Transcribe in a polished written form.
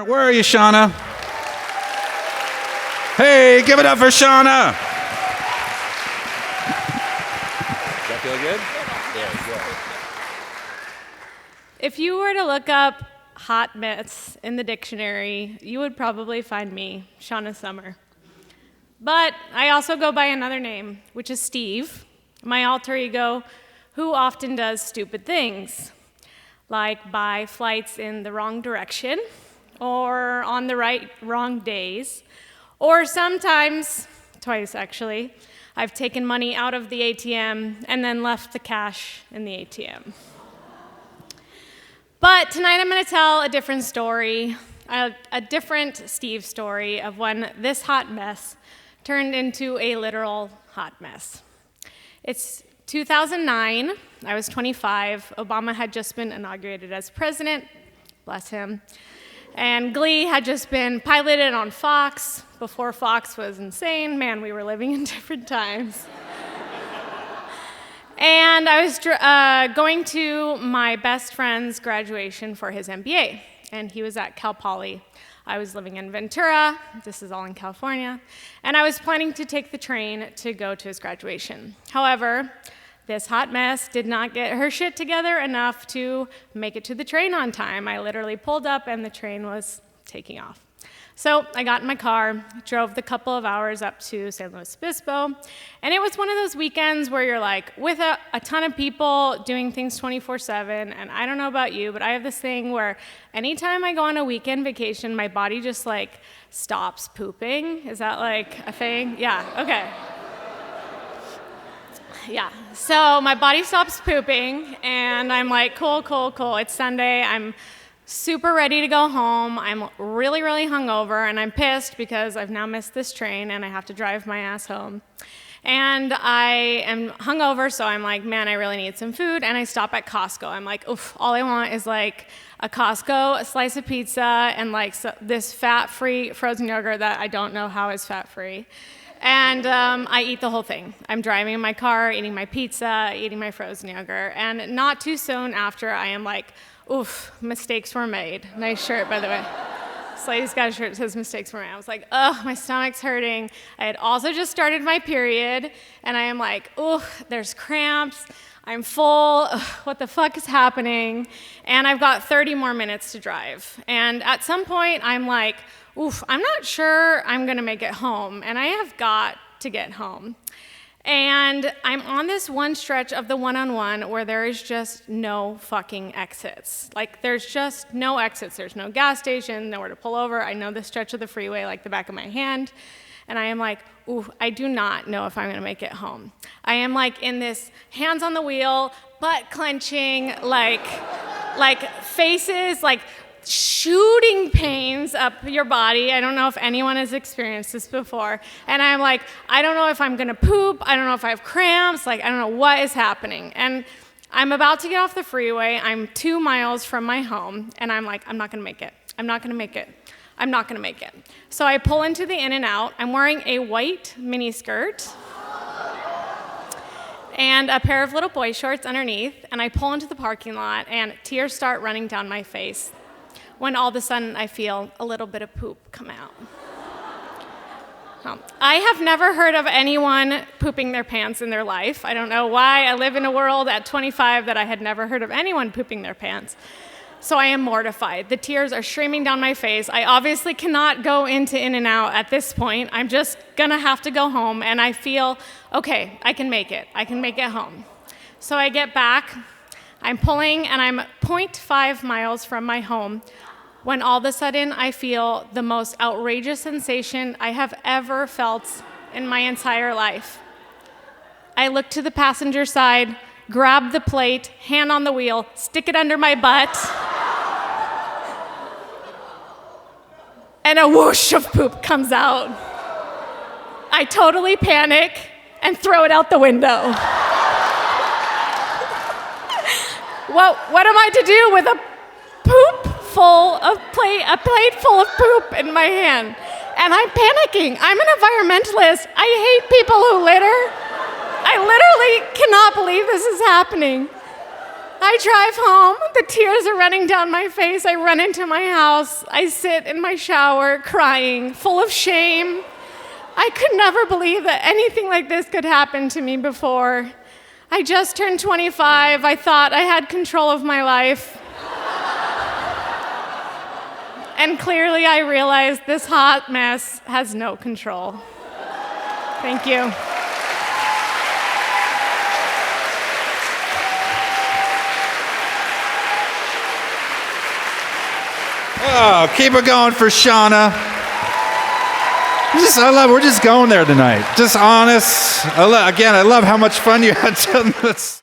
Where are you, Shonna? Hey, give it up for Shonna. Does that feel good? Yeah, good. If you were to look up hot myths in the dictionary, you would probably find me, Shonna Sommer. But I also go by another name, which is Steve, my alter ego, who often does stupid things, like buy flights in the wrong direction, or on the wrong days, or sometimes, twice actually, I've taken money out of the ATM and then left the cash in the ATM. But tonight I'm going to tell a different story, a different Steve story of when this hot mess turned into a literal hot mess. It's 2009. I was 25. Obama had just been inaugurated as president, bless him. And Glee had just been piloted on Fox. Before Fox was insane, man, we were living in different times. And I was going to my best friend's graduation for his MBA, and he was at Cal Poly. I was living in Ventura, this is all in California, and I was planning to take the train to go to his graduation. However, this hot mess did not get her shit together enough to make it to the train on time. I literally pulled up and the train was taking off. So I got in my car, drove the couple of hours up to San Luis Obispo, and it was one of those weekends where you're like with a ton of people doing things 24/7, and I don't know about you, but I have this thing where anytime I go on a weekend vacation, my body just like stops pooping. Is that like a thing? Yeah, okay. Yeah, so my body stops pooping, and I'm like, cool. It's Sunday, I'm super ready to go home. I'm really hungover, and I'm pissed because I've now missed this train, and I have to drive my ass home. And I am hungover, so I'm like, man, I really need some food, and I stop at Costco. I'm like, oof, all I want is like a Costco, a slice of pizza, and like this fat-free frozen yogurt that I don't know how is fat-free. And I eat the whole thing. I'm driving in my car, eating my pizza, eating my frozen yogurt, and not too soon after, I am like, oof, mistakes were made. Nice shirt, by the way. This lady's got a shirt that says mistakes were made. I was like, ugh, my stomach's hurting. I had also just started my period, and I am like, ugh, there's cramps. I'm full. Ugh, what the fuck is happening? And I've got 30 more minutes to drive. And at some point, I'm like, oof, I'm not sure I'm gonna make it home, and I have got to get home. And I'm on this one stretch of the one-on-one where there is just no fucking exits. Like, there's just no exits. There's no gas station, nowhere to pull over. I know this stretch of the freeway like the back of my hand. And I am like, ooh, I do not know if I'm gonna make it home. I am like in this hands on the wheel, butt clenching, like faces, like shooting pains up your body. I don't know if anyone has experienced this before. And I'm like, I don't know if I'm gonna poop. I don't know if I have cramps. Like, I don't know what is happening. And I'm about to get off the freeway. I'm 2 miles from my home. And I'm like, I'm not gonna make it. I'm not gonna make it. I'm not gonna make it. So I pull into the In-N-Out. I'm wearing a white mini skirt and a pair of little boy shorts underneath. And I pull into the parking lot and tears start running down my face, when all of a sudden I feel a little bit of poop come out. I have never heard of anyone pooping their pants in their life. I don't know why I live in a world at 25 that I had never heard of anyone pooping their pants. So I am mortified. The tears are streaming down my face. I obviously cannot go into In-N-Out at this point. I'm just gonna have to go home, and I feel, okay, I can make it. I can make it home. So I get back, I'm pulling, and I'm 0.5 miles from my home when all of a sudden I feel the most outrageous sensation I have ever felt in my entire life. I look to the passenger side, grab the plate, hand on the wheel, stick it under my butt, and a whoosh of poop comes out. I totally panic and throw it out the window. What am I to do with a plate full of poop in my hand? And I'm panicking. I'm an environmentalist. I hate people who litter. I literally cannot believe this is happening. I drive home, the tears are running down my face. I run into my house. I sit in my shower crying, full of shame. I could never believe that anything like this could happen to me before. I just turned 25. I thought I had control of my life. And clearly I realized this hot mess has no control. Thank you. Oh, keep it going for Shonna. We're just going there tonight. Just honest. I love how much fun you had doing this.